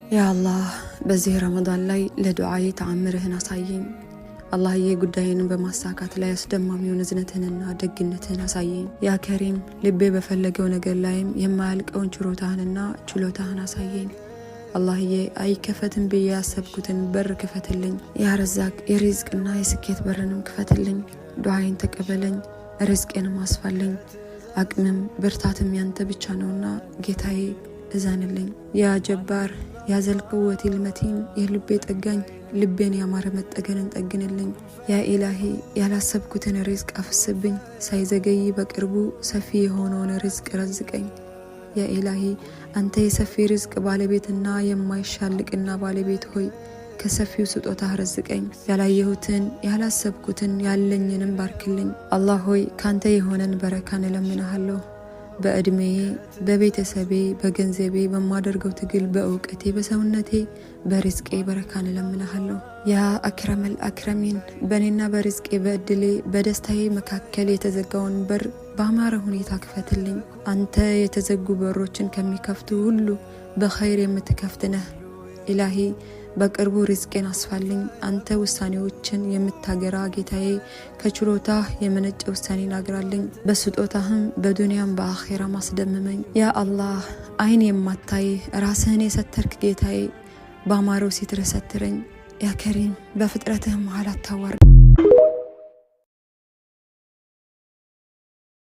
يا الله በዚህ ረመዳን ላይ ለዱዓዬ ተአምርህን አሳየኝ። አላህዬ ጉዳይን በማሳካት ላይ አስደማሚውን እዝነትህንና ደግነትህን አሳየኝ። ያ ከሪም ልቤ በፈለገው ነገር ላይም የማያልቀውን ችሮታህንና ችሎታህን አሳየኝ። አላህዬ አይከፈትም ብዬ ያሰብኩትን በር ክፈትልኝ። ያ ረዛቅ የሪዝቅና የስኬት በርንም ክፈትልኝ። ዱዓዬን ተቀበለኝ፣ ርዝቄንም አስፋልኝ። አቅምም ብርታትም ያንተ ብቻ ነውና ጌታዬ እዛንልኝ። ያ ጀባር ያ ዘልቅወት ልመቲን የልቤ ጠጋኝ ልቤን ያማረ መጠገንን ጠግንልኝ። ያ ኢላሂ ያላሰብኩትን ሪዝቅ አፍስብኝ። ሳይዘገይ በቅርቡ ሰፊ የሆነውን ሪዝቅ ረዝቀኝ። ያ ኢላሂ አንተ የሰፊ ሪዝቅ ባለቤትና የማይሻልቅና ባለቤት ሆይ ከሰፊው ስጦታ ረዝቀኝ። ያላየሁትን ያላሰብኩትን ያለኝንም ባርክልኝ። አላህ ሆይ ካንተ የሆነን በረካን እለምንሃለሁ። በእድሜዬ በቤተሰቤ በገንዘቤ በማደርገው ትግል በእውቀቴ በሰውነቴ በሪዝቄ በረካን እለምንሃለሁ። ያ አክረመል አክረሚን በእኔና በሪዝቄ በእድሌ በደስታዬ መካከል የተዘጋውን በር በአማረ ሁኔታ ክፈትልኝ። አንተ የተዘጉ በሮችን ከሚከፍቱ ሁሉ በኸይር የምትከፍት ነህ። ኢላሂ በቅርቡ ሪዝቄን አስፋልኝ። አንተ ውሳኔዎችን የምታገራ ጌታዬ ከችሎታህ የመነጨ ውሳኔን አግራልኝ። በስጦታህም በዱንያም በአኼራም አስደምመኝ። ያ አላህ አይን የማታይ ራስህን የሰተርክ ጌታዬ በአማረው ሲትር ሰትረኝ። ያ ከሪም በፍጥረትህ መሃል አታዋርድ።